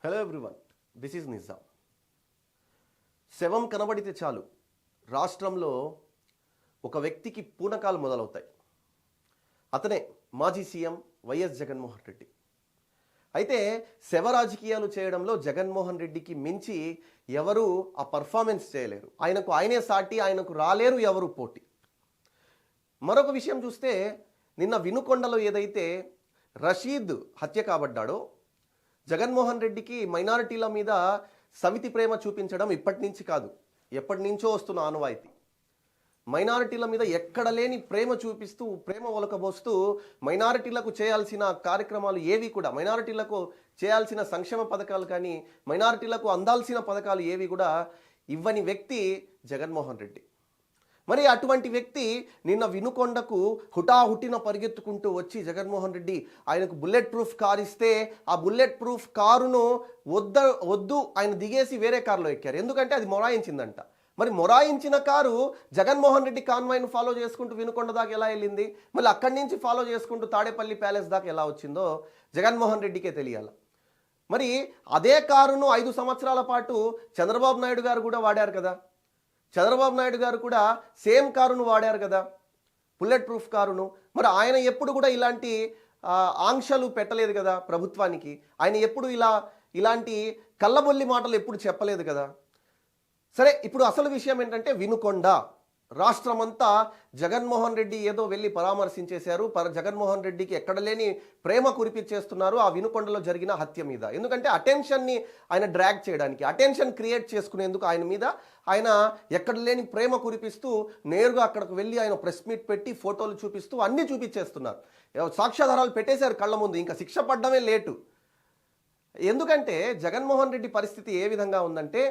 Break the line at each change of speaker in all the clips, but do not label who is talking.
Hello everyone, this is Nizam. శవం కనబడితే చాలు రాష్ట్రంలో ఒక వ్యక్తికి పూనకాలు మొదలవుతాయి. అతనే మాజీ సీఎం వైఎస్ జగన్మోహన్ రెడ్డి. అయితే శవ రాజకీయాలు చేయడంలో జగన్మోహన్ రెడ్డికి మించి ఎవరు ఆ పర్ఫార్మెన్స్ చేయలేరు. ఆయనే సాటి, ఆయనకు రాలేరు ఎవరు పోటీ. మరొక విషయం చూస్తే, నిన్న వినుకొండలో ఏదైతే రషీద్ హత్య కాబడ్డాడో, జగన్మోహన్ రెడ్డికి మైనారిటీల మీద సవితి ప్రేమ చూపించడం ఇప్పటి నుంచి కాదు, ఎప్పటి నుంచో వస్తున్న ఆనవాయితీ. మైనారిటీల మీద ఎక్కడ లేని ప్రేమ చూపిస్తూ, ప్రేమ ఒలకబోస్తూ మైనారిటీలకు చేయాల్సిన కార్యక్రమాలు ఏవి కూడా, మైనారిటీలకు చేయాల్సిన సంక్షేమ పథకాలు కానీ, మైనారిటీలకు అందాల్సిన పథకాలు ఏవి కూడా ఇవ్వని వ్యక్తి జగన్మోహన్ రెడ్డి. మరి అటువంటి వ్యక్తి నిన్న వినుకొండకు హుటాహుటిన పరిగెత్తుకుంటూ వచ్చి జగన్మోహన్ రెడ్డి ఆయనకు బుల్లెట్ ప్రూఫ్ కారు ఇస్తే, ఆ బుల్లెట్ ప్రూఫ్ కారును వద్దు ఆయన దిగేసి వేరే కారులో ఎక్కారు. ఎందుకంటే అది మొరాయించిందంట. మరి మొరాయించిన కారు జగన్మోహన్ రెడ్డి కాన్వాయ్ను ఫాలో చేసుకుంటూ వినుకొండ దాకా ఎలా వెళ్ళింది, మళ్ళీ అక్కడి నుంచి ఫాలో చేసుకుంటూ తాడేపల్లి ప్యాలెస్ దాకా ఎలా వచ్చిందో జగన్మోహన్ రెడ్డికే తెలియాలి. మరి అదే కారును 5 సంవత్సరాల పాటు చంద్రబాబు నాయుడు గారు కూడా వాడారు కదా. చంద్రబాబు నాయుడు గారు కూడా సేమ్ కారును వాడారు కదా, బుల్లెట్ ప్రూఫ్ కారును. మరి ఆయన ఎప్పుడు కూడా ఇలాంటి ఆంక్షలు పెట్టలేదు కదా ప్రభుత్వానికి. ఆయన ఎప్పుడు ఇలాంటి కళ్ళబొల్లి మాటలు ఎప్పుడు చెప్పలేదు కదా. సరే, ఇప్పుడు అసలు విషయం ఏంటంటే, వినుకొండ రాష్ట్రమంతా జగన్మోహన్ రెడ్డి ఏదో వెళ్ళి పరామర్శించేశారు. జగన్మోహన్ రెడ్డికి ఎక్కడ లేని ప్రేమ కురిపించేస్తున్నారు ఆ వినుకొండలో జరిగిన హత్య మీద. ఎందుకంటే అటెన్షన్ని ఆయన డ్రాగ్ చేయడానికి, అటెన్షన్ క్రియేట్ చేసుకునేందుకు ఆయన మీద ఆయన ఎక్కడ లేని ప్రేమ కురిపిస్తూ నేరుగా అక్కడికి వెళ్ళి ఆయన ప్రెస్ మీట్ పెట్టి ఫోటోలు చూపిస్తూ అన్నీ చూపించేస్తున్నారు. సాక్ష్యాధారాలు పెట్టేశారు కళ్ళ ముందు. ఇంకా శిక్ష పడ్డమే లేటు. ఎందుకంటే జగన్మోహన్ రెడ్డి పరిస్థితి ఏ విధంగా ఉందంటే,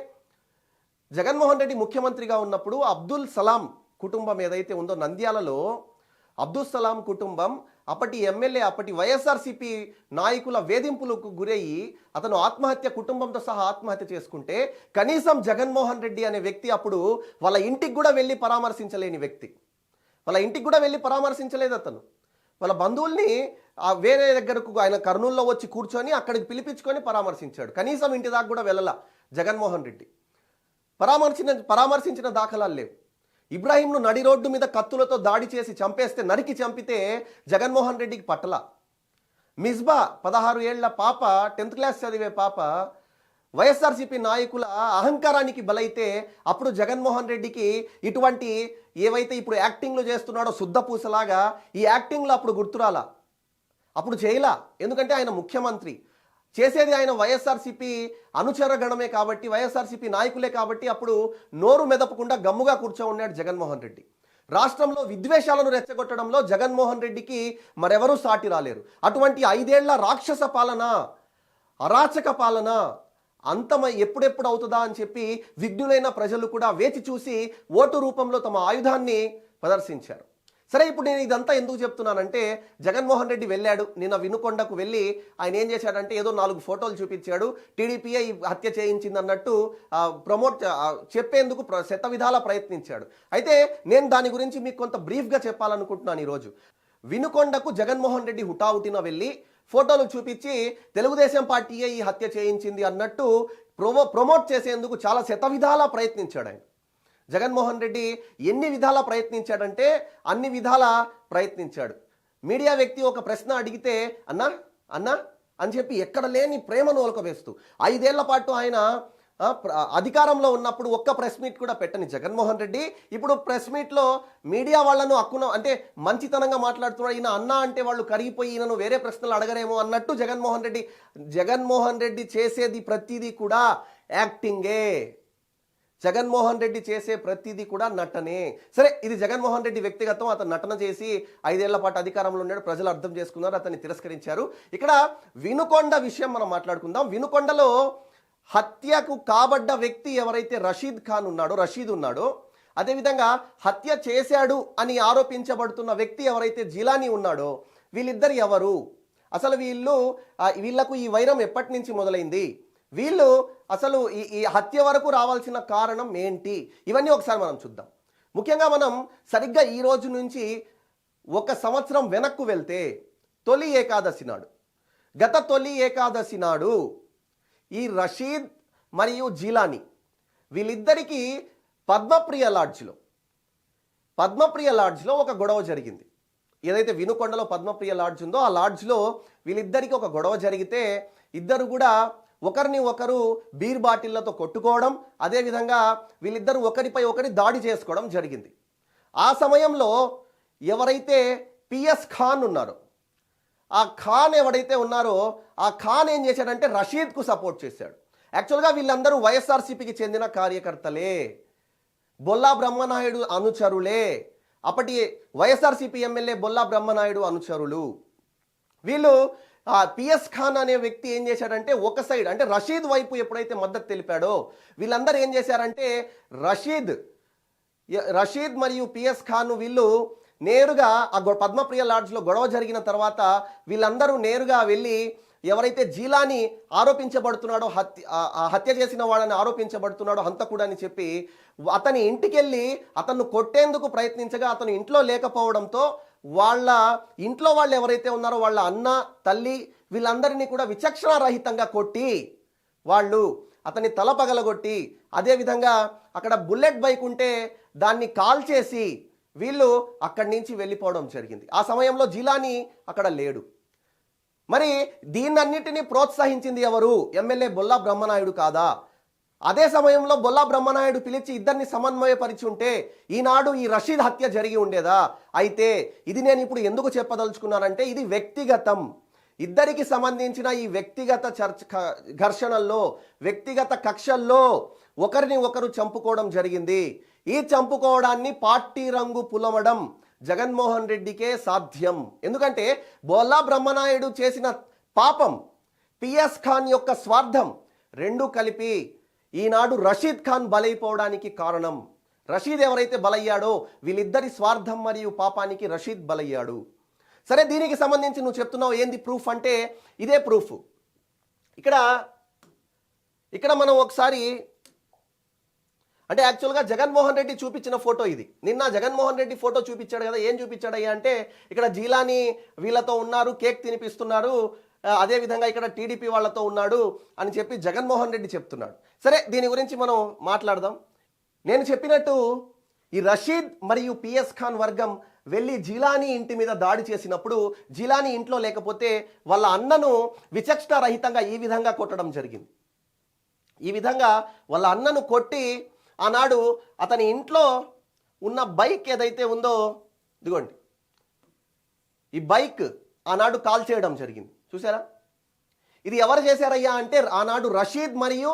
జగన్మోహన్ రెడ్డి ముఖ్యమంత్రిగా ఉన్నప్పుడు అబ్దుల్ సలాం కుటుంబం ఏదైతే ఉందో నంద్యాలలో, అబ్దుల్ సలాం కుటుంబం అప్పటి ఎమ్మెల్యే, అప్పటి వైఎస్ఆర్సీపీ నాయకుల వేధింపులకు గురయ్యి అతను ఆత్మహత్య, కుటుంబంతో సహా ఆత్మహత్య చేసుకుంటే, కనీసం జగన్మోహన్ రెడ్డి అనే వ్యక్తి అప్పుడు వాళ్ళ ఇంటికి కూడా వెళ్ళి పరామర్శించలేని వ్యక్తి. వాళ్ళ ఇంటికి కూడా వెళ్ళి పరామర్శించలేదు అతను. వాళ్ళ బంధువుల్ని వేరే దగ్గరకు ఆయన కర్నూలులో వచ్చి కూర్చొని అక్కడికి పిలిపించుకొని పరామర్శించాడు. కనీసం ఇంటి దాకా కూడా వెళ్ళలా జగన్మోహన్ రెడ్డి. పరామర్శించిన దాఖలాలు లేవు. ఇబ్రాహీంను నడి రోడ్డు మీద కత్తులతో దాడి చేసి చంపేస్తే, నరికి చంపితే జగన్మోహన్ రెడ్డికి పట్టల. మిస్బా 16 ఏళ్ల పాప, 10th క్లాస్ చదివే పాప వైఎస్ఆర్సీపీ నాయకుల అహంకారానికి బలైతే అప్పుడు జగన్మోహన్ రెడ్డికి ఇటువంటి ఏవైతే ఇప్పుడు యాక్టింగ్లు చేస్తున్నాడో శుద్ధపూసలాగా, ఈ యాక్టింగ్లో అప్పుడు గుర్తురాలా, అప్పుడు చేయలా. ఎందుకంటే ఆయన ముఖ్యమంత్రి, చేసేది ఆయన వైఎస్ఆర్సీపీ అనుచరగణమే కాబట్టి, వైఎస్ఆర్సీపీ నాయకులే కాబట్టి అప్పుడు నోరు మెదపకుండా గమ్ముగా కూర్చో ఉన్నాడు జగన్మోహన్ రెడ్డి. రాష్ట్రంలో విద్వేషాలను రెచ్చగొట్టడంలో జగన్మోహన్ రెడ్డికి మరెవరూ సాటి రాలేరు. అటువంటి 5 ఏళ్ల రాక్షస పాలన, అరాచక పాలన ఎప్పుడెప్పుడు అవుతుందా అని చెప్పి విఘ్నులైన ప్రజలు కూడా వేచి చూసి ఓటు రూపంలో తమ ఆయుధాన్ని ప్రదర్శించారు. సరే, ఇప్పుడు నేను ఇదంతా ఎందుకు చెప్తున్నానంటే, జగన్మోహన్ రెడ్డి వెళ్ళాడు నిన్న వినుకొండకు. వెళ్ళి ఆయన ఏం చేశాడంటే, ఏదో 4 ఫోటోలు చూపించాడు. టీడీపీఏ హత్య చేయించింది అన్నట్టు చెప్పేందుకు శతవిధాలా ప్రయత్నించాడు. అయితే నేను దాని గురించి మీకు కొంత బ్రీఫ్గా చెప్పాలనుకుంటున్నాను ఈరోజు. వినుకొండకు జగన్మోహన్ రెడ్డి హుటాహుటిన వెళ్ళి ఫోటోలు చూపించి తెలుగుదేశం పార్టీయే ఈ హత్య చేయించింది అన్నట్టు ప్రమోట్ చేసేందుకు చాలా శతవిధాలా ప్రయత్నించాడు ఆయన. జగన్మోహన్ రెడ్డి ఎన్ని విధాలా ప్రయత్నించాడంటే అన్ని విధాలా ప్రయత్నించాడు. మీడియా వ్యక్తి ఒక ప్రశ్న అడిగితే అన్నా అన్నా అని చెప్పి ఎక్కడ లేని ప్రేమను ఒలకవేస్తూ 5 ఏళ్ల పాటు ఆయన అధికారంలో ఉన్నప్పుడు ఒక్క ప్రెస్ మీట్ కూడా పెట్టని జగన్మోహన్ రెడ్డి ఇప్పుడు ప్రెస్ మీట్లో మీడియా వాళ్లను అంటే మంచితనంగా మాట్లాడుతున్నాడు. ఈయన అన్నా అంటే వాళ్ళు కరిగిపోయి ఈయనను వేరే ప్రశ్నలు అడగరేమో అన్నట్టు జగన్మోహన్ రెడ్డి చేసేది ప్రతిదీ కూడా యాక్టింగే. జగన్మోహన్ రెడ్డి చేసే ప్రతిదీ కూడా నటనే. సరే, ఇది జగన్మోహన్ రెడ్డి వ్యక్తిగతం. అతను నటన చేసి 5 ఏళ్ల పాటు అధికారంలో ఉన్నాడు, ప్రజలు అర్థం చేసుకున్నారు, అతన్ని తిరస్కరించారు. ఇక్కడ వినుకొండ విషయం మనం మాట్లాడుకుందాం. వినుకొండలో హత్యకు కాబడ్డ వ్యక్తి ఎవరైతే రషీద్ ఉన్నాడో, అదేవిధంగా హత్య చేశాడు అని ఆరోపించబడుతున్న వ్యక్తి ఎవరైతే జిలానీ ఉన్నాడో, వీళ్ళిద్దరు ఎవరు, అసలు వీళ్లకు ఈ వైరం ఎప్పటి నుంచి మొదలైంది, వీళ్ళు అసలు ఈ హత్య వరకు రావాల్సిన కారణం ఏంటి, ఇవన్నీ ఒకసారి మనం చూద్దాం. ముఖ్యంగా మనం సరిగ్గా ఈ రోజు నుంచి 1 సంవత్సరం వెనక్కు వెళ్తే, తొలి ఏకాదశి నాడు, గత తొలి ఏకాదశి నాడు ఈ రషీద్ మరియు జీలానీ వీళ్ళిద్దరికీ పద్మప్రియ లాడ్జ్లో ఒక గొడవ జరిగింది. ఏదైతే వినుకొండలో పద్మప్రియ లాడ్జ్ ఉందో ఆ లాడ్జ్లో వీళ్ళిద్దరికీ ఒక గొడవ జరిగితే ఇద్దరు కూడా ఒకరిని ఒకరు బీర్ బాటిళ్లతో కొట్టుకోవడం, అదేవిధంగా వీళ్ళిద్దరూ ఒకరిపై ఒకరి దాడి చేసుకోవడం జరిగింది. ఆ సమయంలో ఎవరైతే పిఎస్ ఖాన్ ఉన్నారో ఆ ఖాన్ ఎవడైతే ఉన్నారో ఆ ఖాన్ ఏం చేశాడంటే రషీద్కు సపోర్ట్ చేశాడు. యాక్చువల్గా వీళ్ళందరూ వైఎస్ఆర్సీపీకి చెందిన కార్యకర్తలే, బొల్లా బ్రహ్మనాయుడు అనుచరులే, అప్పటి వైఎస్ఆర్సీపీ ఎమ్మెల్యే బొల్లా బ్రహ్మనాయుడు అనుచరులు. వీళ్ళు పిఎస్ ఖాన్ అనే వ్యక్తి ఏం చేశాడంటే ఒక సైడ్ అంటే రషీద్ వైపు ఎప్పుడైతే మద్దతు తెలిపాడో వీళ్ళందరూ ఏం చేశారంటే రషీద్ మరియు పిఎస్ ఖాన్ వీళ్ళు నేరుగా ఆ పద్మప్రియ లాడ్జ్లో గొడవ జరిగిన తర్వాత వీళ్ళందరూ నేరుగా వెళ్ళి ఎవరైతే జీలానీ ఆరోపించబడుతున్నాడో హత్య చేసిన వాళ్ళని ఆరోపించబడుతున్నాడో హంతకుడు అని చెప్పి అతని ఇంటికి వెళ్ళి అతన్ని కొట్టేందుకు ప్రయత్నించగా అతను ఇంట్లో లేకపోవడంతో వాళ్ళ ఇంట్లో వాళ్ళు ఎవరైతే ఉన్నారో వాళ్ళ అన్న తల్లి వీళ్ళందరినీ కూడా విచక్షణారహితంగా కొట్టి వాళ్ళు అతని తల పగలగొట్టి అదేవిధంగా అక్కడ బుల్లెట్ బైక్ ఉంటే దాన్ని కాల్ చేసి వీళ్ళు అక్కడి నుంచి వెళ్ళిపోవడం జరిగింది. ఆ సమయంలో జీలానీ అక్కడ లేడు. మరి దీన్నన్నిటినీ ప్రోత్సహించింది ఎవరు? ఎమ్మెల్యే బొల్లా బ్రహ్మనాయుడు కాదా? అదే సమయంలో బొల్లా బ్రహ్మనాయుడు పిలిచి ఇద్దరిని సమన్వయపరిచి ఉంటే ఈనాడు ఈ రషీద్ హత్య జరిగి ఉండేదా? అయితే ఇది నేను ఇప్పుడు ఎందుకు చెప్పదలుచుకున్నానంటే ఇది వ్యక్తిగతం, ఇద్దరికి సంబంధించిన ఈ వ్యక్తిగత ఘర్షణల్లో వ్యక్తిగత కక్షల్లో ఒకరిని ఒకరు చంపుకోవడం జరిగింది. ఈ చంపుకోవడాన్ని పార్టీ రంగు పులమడం జగన్మోహన్ రెడ్డికే సాధ్యం. ఎందుకంటే బొల్లా బ్రహ్మనాయుడు చేసిన పాపం, పిఎస్ ఖాన్ యొక్క స్వార్థం రెండు కలిపి ఈనాడు రషీద్ ఖాన్ బలైపోవడానికి కారణం. రషీద్ ఎవరైతే బలయ్యాడో వీళ్ళిద్దరి స్వార్థం మరియు పాపానికి రషీద్ బలయ్యాడు. సరే, దీనికి సంబంధించి నువ్వు చెప్తున్నావు ఏంది ప్రూఫ్ అంటే ఇదే ప్రూఫ్. ఇక్కడ మనం ఒకసారి అంటే యాక్చువల్గా జగన్మోహన్ రెడ్డి చూపించిన ఫోటో ఇది. నిన్న జగన్మోహన్ రెడ్డి ఫోటో చూపించాడు కదా, ఏం చూపించాడయ్యా అంటే ఇక్కడ జీలానీ వీళ్ళతో ఉన్నారు, కేక్ తినిపిస్తున్నారు, అదేవిధంగా ఇక్కడ టీడీపీ వాళ్ళతో ఉన్నాడు అని చెప్పి జగన్మోహన్ రెడ్డి చెప్తున్నాడు. సరే, దీని గురించి మనం మాట్లాడదాం. నేను చెప్పినట్టు ఈ రషీద్ మరియు పిఎస్ ఖాన్ వర్గం వెళ్ళి జీలానీ ఇంటి మీద దాడి చేసినప్పుడు జీలానీ ఇంట్లో లేకపోతే వాళ్ళ అన్నను విచక్షణారహితంగా ఈ విధంగా కొట్టడం జరిగింది. ఈ విధంగా వాళ్ళ అన్నను కొట్టి ఆనాడు అతని ఇంట్లో ఉన్న బైక్ ఏదైతే ఉందో ఇదిగోండి, ఈ బైక్ ఆనాడు కాల్ చేయడం జరిగింది. చూసారా? ఇది ఎవరు చేశారయ్యా అంటే ఆనాడు రషీద్ మరియు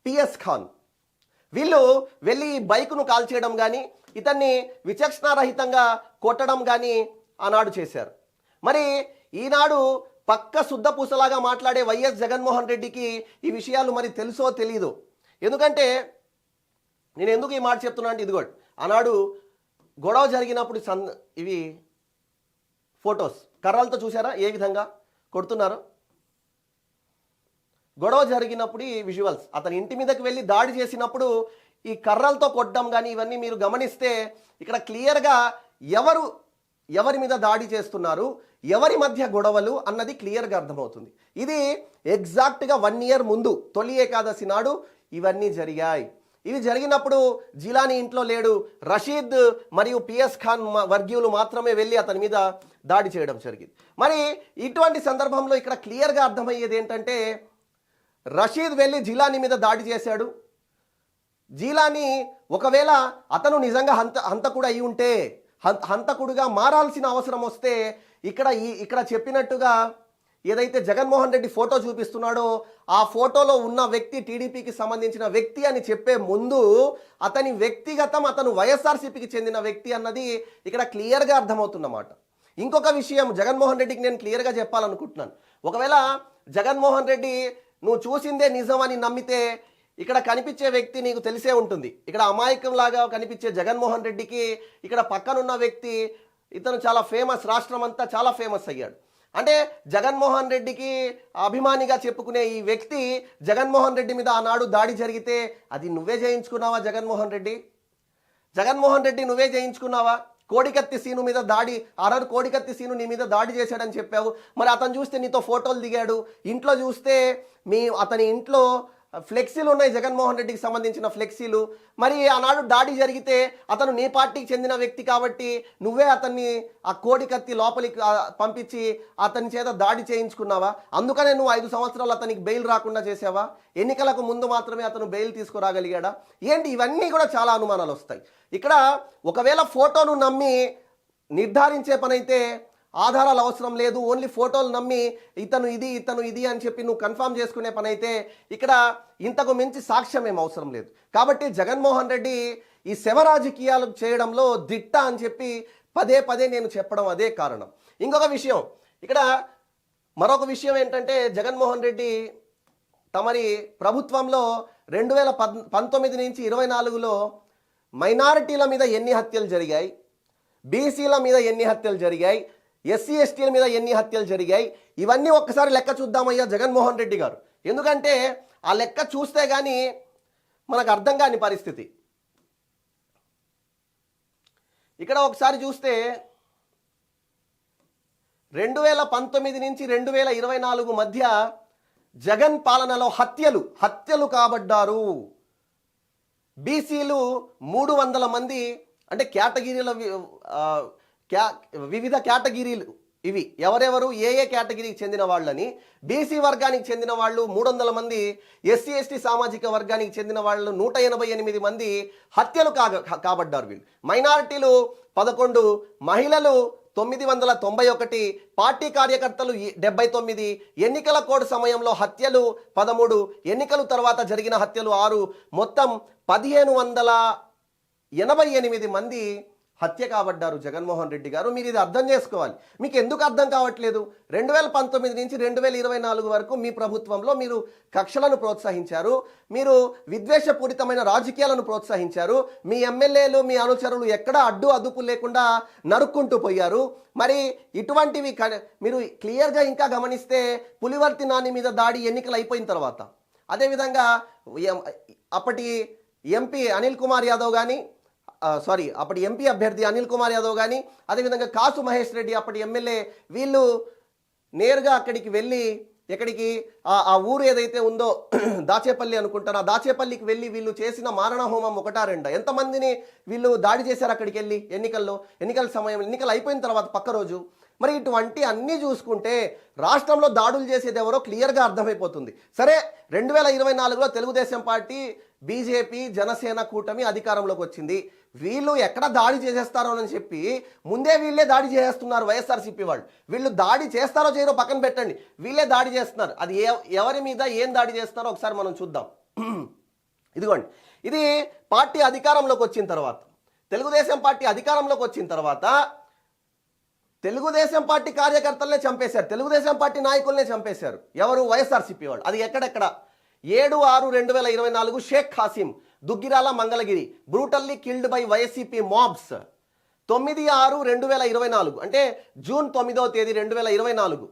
పిఎస్ ఖాన్ వీళ్ళు వెళ్ళి ఈ బైక్ను కాల్ చేయడం కానీ ఇతన్ని విచక్షణారహితంగా కొట్టడం కానీ ఆనాడు చేశారు. మరి ఈనాడు పక్క శుద్ధపూసలాగా మాట్లాడే వైఎస్ జగన్మోహన్ రెడ్డికి ఈ విషయాలు మరి తెలుసో తెలీదు. ఎందుకంటే నేను ఎందుకు ఈ మాట చెప్తున్నా అంటే ఇదిగోండి, ఆనాడు గొడవ జరిగినప్పుడు ఇవి ఫొటోస్ కర్రలతో చూసారా ఏ విధంగా కొడుతున్నారు? గొడవ జరిగినప్పుడు ఈ విజువల్స్ అతని ఇంటి మీదకి వెళ్ళి దాడి చేసినప్పుడు ఈ కర్రలతో కొట్టడం కానీ ఇవన్నీ మీరు గమనిస్తే ఇక్కడ క్లియర్గా ఎవరి మీద దాడి చేస్తున్నారు, ఎవరి మధ్య గొడవలు అన్నది క్లియర్గా అర్థమవుతుంది. ఇది ఎగ్జాక్ట్గా 1 year ముందు తొలి ఏకాదశి నాడు ఇవన్నీ జరిగాయి. ఇవి జరిగినప్పుడు జీలానీ ఇంట్లో లేడు, రషీద్ మరియు పిఎస్ ఖాన్ వర్గీయులు మాత్రమే వెళ్ళి అతని మీద దాడి చేయడం జరిగింది. మరి ఇటువంటి సందర్భంలో ఇక్కడ క్లియర్గా అర్థమయ్యేది ఏంటంటే రషీద్ వెళ్ళి జీలానీ మీద దాడి చేశాడు. జీలానీ ఒకవేళ అతను నిజంగా హంతకుడు అయి ఉంటే హంతకుడుగా మారాల్సిన అవసరం వస్తే ఇక్కడ చెప్పినట్టుగా ఏదైతే జగన్మోహన్ రెడ్డి ఫోటో చూపిస్తున్నాడో ఆ ఫోటోలో ఉన్న వ్యక్తి టీడీపీకి సంబంధించిన వ్యక్తి అని చెప్పే ముందు అతని వ్యక్తిగతం, అతను వైఎస్ఆర్సీపీకి చెందిన వ్యక్తి అన్నది ఇక్కడ క్లియర్గా అర్థమవుతున్నమాట. ఇంకొక విషయం జగన్మోహన్ రెడ్డికి నేను క్లియర్గా చెప్పాలనుకుంటున్నాను. ఒకవేళ జగన్మోహన్ రెడ్డి నువ్వు చూసిందే నిజం అని నమ్మితే ఇక్కడ కనిపించే వ్యక్తి నీకు తెలిసే ఉంటుంది. ఇక్కడ అమాయకంలాగా కనిపించే జగన్మోహన్ రెడ్డికి ఇక్కడ పక్కనున్న వ్యక్తి ఇతను చాలా ఫేమస్, రాష్ట్రం అంతా చాలా ఫేమస్ అయ్యాడు. అంటే జగన్మోహన్ రెడ్డికి అభిమానిగా చెప్పుకునే ఈ వ్యక్తి జగన్మోహన్ రెడ్డి మీద ఆనాడు దాడి జరిగితే అది నువ్వే చేయించుకున్నావా? జగన్మోహన్ రెడ్డి నువ్వే చేయించుకున్నావా? కోడికత్తి సీను మీద దాడి, ఆ రోజు కోడికత్తి సీను నీ మీద దాడి చేశాడని చెప్పావు. మరి అతను చూస్తే నీతో ఫోటోలు దిగాడు. ఇంట్లో చూస్తే అతని ఇంట్లో ఫ్లెక్సీలు ఉన్నాయి, జగన్మోహన్ రెడ్డికి సంబంధించిన ఫ్లెక్సీలు. మరి ఆనాడు దాడి జరిగితే అతను నీ పార్టీకి చెందిన వ్యక్తి కాబట్టి నువ్వే అతన్ని ఆ కోడికత్తి లోపలికి పంపించి అతని చేత దాడి చేయించుకున్నావా? అందుకనే నువ్వు 5 సంవత్సరాలు అతనికి బెయిల్ రాకుండా చేసావా? ఎన్నికలకు ముందు మాత్రమే అతను బెయిల్ తీసుకురాగలిగాడా ఏంటి? ఇవన్నీ కూడా చాలా అనుమానాలు వస్తాయి. ఇక్కడ ఒకవేళ ఫోటోను నమ్మి నిర్ధారించే పనైతే ఆధారాలు అవసరం లేదు, ఓన్లీ ఫోటోలు నమ్మి ఇతను ఇది అని చెప్పి నువ్వు కన్ఫర్మ్ చేసుకునే పని అయితే ఇక్కడ ఇంతకు మించి సాక్ష్యం ఏం అవసరం లేదు. కాబట్టి జగన్మోహన్ రెడ్డి ఈ శవ రాజకీయాలు చేయడంలో దిట్ట అని చెప్పి పదే నేను చెప్పడం అదే కారణం. ఇంకొక విషయం, ఇక్కడ మరొక విషయం ఏంటంటే జగన్మోహన్ రెడ్డి తమరి ప్రభుత్వంలో 2019 నుంచి 24లో మైనారిటీల మీద ఎన్ని హత్యలు జరిగాయి, బీసీల మీద ఎన్ని హత్యలు జరిగాయి, ఎస్సీ ఎస్టీల మీద ఎన్ని హత్యలు జరిగాయి, ఇవన్నీ ఒక్కసారి లెక్క చూద్దామయ్యా జగన్మోహన్ రెడ్డి గారు. ఎందుకంటే ఆ లెక్క చూస్తే కానీ మనకు అర్థం కాని పరిస్థితి. ఇక్కడ ఒకసారి చూస్తే 2019 నుంచి 2024 మధ్య జగన్ పాలనలో హత్యలు కాబడ్డారు. బీసీలు 300 మంది, అంటే కేటగిరీల వివిధ కేటగిరీలు ఇవి ఎవరెవరు ఏ కేటగిరీకి చెందిన వాళ్ళని, బీసీ వర్గానికి చెందిన వాళ్ళు 300 మంది, ఎస్సీ ఎస్టీ సామాజిక వర్గానికి చెందిన వాళ్ళు 188 మంది హత్యలు కాబడ్డారు. వీళ్ళు మైనారిటీలు 11, మహిళలు 991, పార్టీ కార్యకర్తలు 79, ఎన్నికల కోడ్ సమయంలో హత్యలు 13, ఎన్నికల తర్వాత జరిగిన హత్యలు 6, మొత్తం 1588 మంది హత్య కాబడ్డారు జగన్మోహన్ రెడ్డి గారు. మీరు ఇది అర్థం చేసుకోవాలి. మీకు ఎందుకు అర్థం కావట్లేదు? 2019 నుంచి 2024 వరకు మీ ప్రభుత్వంలో మీరు కక్షలను ప్రోత్సహించారు, మీరు విద్వేషపూరితమైన రాజకీయాలను ప్రోత్సహించారు, మీ ఎమ్మెల్యేలు మీ అనుచరులు ఎక్కడా అదుపు లేకుండా నరుక్కుంటూ పోయారు. మరి ఇటువంటివి మీరు క్లియర్గా ఇంకా గమనిస్తే పులివర్తి నాని మీద దాడి ఎన్నికలు అయిపోయిన తర్వాత, అదేవిధంగా అప్పటి ఎంపీ అనిల్ కుమార్ యాదవ్ కానీ అప్పటి ఎంపీ అభ్యర్థి అనిల్ కుమార్ యాదవ్ కానీ, అదేవిధంగా కాసు మహేష్ రెడ్డి అప్పటి ఎమ్మెల్యే, వీళ్ళు నేరుగా అక్కడికి వెళ్ళి ఎక్కడికి ఆ ఊరు ఏదైతే ఉందో దాచేపల్లి అనుకుంటారు, ఆ దాచేపల్లికి వెళ్ళి వీళ్ళు చేసిన మారణ హోమం 1-2 ఎంతమందిని వీళ్ళు దాడి చేశారు అక్కడికి వెళ్ళి ఎన్నికల సమయం, ఎన్నికలు అయిపోయిన తర్వాత పక్క రోజు. మరి ఇటువంటి అన్నీ చూసుకుంటే రాష్ట్రంలో దాడులు చేసేది ఎవరో క్లియర్గా అర్థమైపోతుంది. సరే, 2024లో తెలుగుదేశం పార్టీ, బీజేపీ, జనసేన కూటమి అధికారంలోకి వచ్చింది. వీళ్ళు ఎక్కడ దాడి చేసేస్తారో అని చెప్పి ముందే వీళ్ళే దాడి చేస్తున్నారు వైఎస్ఆర్సీపీ వాళ్ళు. వీళ్ళు దాడి చేస్తారో చేయరో పక్కన పెట్టండి, వీళ్ళే దాడి చేస్తున్నారు. అది ఎవరి మీద ఏం దాడి చేస్తారో ఒకసారి మనం చూద్దాం. ఇదిగోండి, ఇది పార్టీ అధికారంలోకి వచ్చిన తర్వాత, తెలుగుదేశం పార్టీ అధికారంలోకి వచ్చిన తర్వాత తెలుగుదేశం పార్టీ కార్యకర్తలనే చంపేశారు, తెలుగుదేశం పార్టీ నాయకులనే చంపేశారు. ఎవరు? వైఎస్ఆర్సీపీ వాళ్ళు. అది ఎక్కడెక్కడ? 7/6/2024 Sheikh Khasim, Duggirala, Mangalagiri, brutally killed by YSCP mobs. 9/6/2024 అంటే జూన్ 9వ తేదీ 2024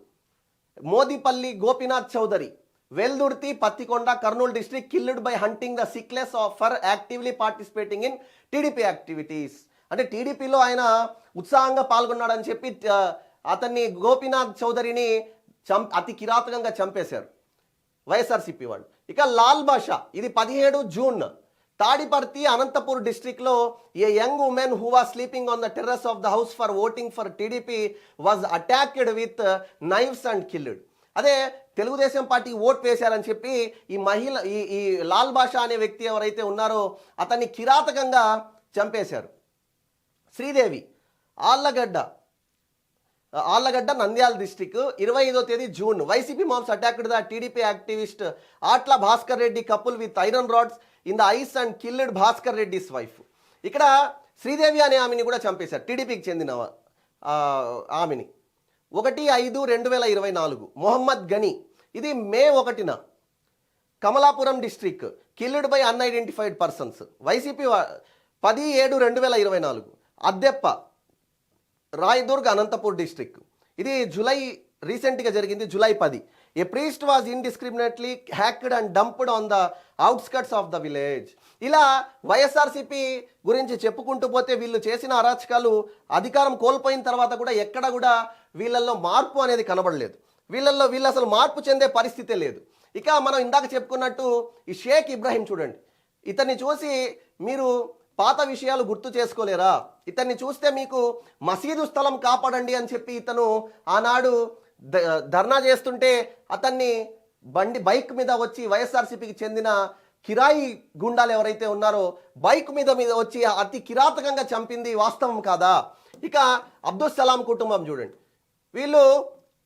Modipalli Gopinath Chowdary, Veldurthi, Pattikonda, Kurnool district, killed by hunting the sickles for actively participating in TDP activities. అంటే టీడీపీలో ఆయన ఉత్సాహంగా పాల్గొన్నాడని చెప్పి అతన్ని గోపీనాథ్ చౌదరిని అతి కిరాతకంగా చంపేశారు వైఎస్ఆర్సీపీ వాళ్ళు. ఇక లాల్ బాషా, ఇది 17 జూన్ తాడిపర్తి, అనంతపూర్ డిస్ట్రిక్ట్లో a young woman who was sleeping on the terrace of the house for voting for TDP was attacked with knives and killed. అదే తెలుగుదేశం పార్టీ ఓట్ వేశారని చెప్పి ఈ లాల్ బాషా అనే వ్యక్తి ఎవరైతే ఉన్నారో అతన్ని కిరాతకంగా చంపేశారు. శ్రీదేవి, ఆళ్ళగడ్డ నంద్యాల డిస్టిక్ 25వ తేదీ June YCP mobs attacked the TDP activist Atla Bhaskar Reddy couple with iron rods in the eyes and killed Bhaskar Reddy's wife. ఇక్కడ శ్రీదేవి అనే ఆమెని కూడా చంపేశారు, టీడీపీకి చెందిన ఆమెని. 1/5/2024 మొహమ్మద్ గనీ, ఇది మే 1న Kamalapuram district, killed by unidentified persons, YCP. 10/7/2024 Addeppa, Rayadurg, Anantapur district, ఇది రీసెంట్గా జరిగింది, July 10. A priest was indiscriminately hacked and dumped on the outskirts of the village. ఇలా వైఎస్ఆర్సీపీ గురించి చెప్పుకుంటూ పోతే వీళ్ళు చేసిన అరాచకాలు అధికారం కోల్పోయిన తర్వాత కూడా ఎక్కడ కూడా వీళ్ళల్లో మార్పు అనేది కనబడలేదు. వీళ్ళు అసలు మార్పు చెందే పరిస్థితే లేదు. ఇక మనం ఇందాక చెప్పుకున్నట్టు ఈ షేక్ ఇబ్రాహీం చూడండి, ఇతన్ని చూసి మీరు పాత విషయాలు గుర్తు చేసుకోలేరా? ఇతన్ని చూస్తే మీకు మసీదు స్థలం కాపాడండి అని చెప్పి ఇతను ఆనాడు ధర్నా చేస్తుంటే అతన్ని బైక్ మీద వచ్చి వైఎస్ఆర్సీపీకి చెందిన కిరాయి గుండాలు ఎవరైతే ఉన్నారో బైక్ మీద వచ్చి అతి కిరాతకంగా చంపింది వాస్తవం కాదా? ఇక అబ్దుల్ సలాం కుటుంబం చూడండి, వీళ్ళు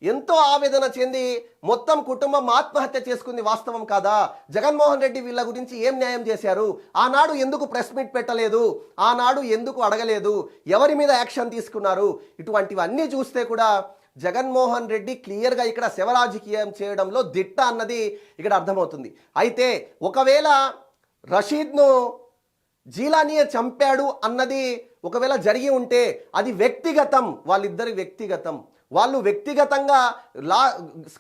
ఎంతో ఆవేదన చెంది మొత్తం కుటుంబం ఆత్మహత్య చేసుకుంది వాస్తవం కాదా? జగన్మోహన్ రెడ్డి వీళ్ళ గురించి ఏం న్యాయం చేశారు? ఆనాడు ఎందుకు ప్రెస్ మీట్ పెట్టలేదు? ఆనాడు ఎందుకు అడగలేదు? ఎవరి మీద యాక్షన్ తీసుకున్నారు? ఇటువంటివన్నీ చూస్తే కూడా జగన్మోహన్ రెడ్డి క్లియర్గా ఇక్కడ శవరాజకీయం చేయడంలో దిట్ట అన్నది ఇక్కడ అర్థమవుతుంది. అయితే ఒకవేళ రషీద్ను జీలానీయే చంపాడు అన్నది ఒకవేళ జరిగి ఉంటే అది వ్యక్తిగతం, వాళ్ళిద్దరి వ్యక్తిగతం. వాళ్ళు వ్యక్తిగతంగా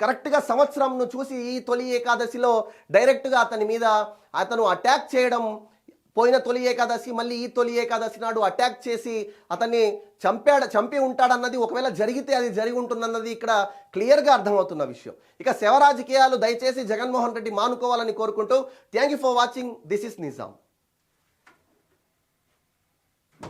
కరెక్ట్గా సంవత్సరంను చూసి ఈ తొలి ఏకాదశిలో డైరెక్ట్గా అతని మీద అతను అటాక్ చేయడం, పోయిన తొలి ఏకాదశి మళ్ళీ ఈ తొలి ఏకాదశి నాడు అటాక్ చేసి అతన్ని చంపి ఉంటాడన్నది ఒకవేళ జరిగితే అది జరిగి ఉంటుందన్నది ఇక్కడ క్లియర్గా అర్థమవుతున్న విషయం. ఇక శవ రాజకీయాలు దయచేసి జగన్మోహన్ రెడ్డి మానుకోవాలని కోరుకుంటూ thank you for watching. This is Nizam.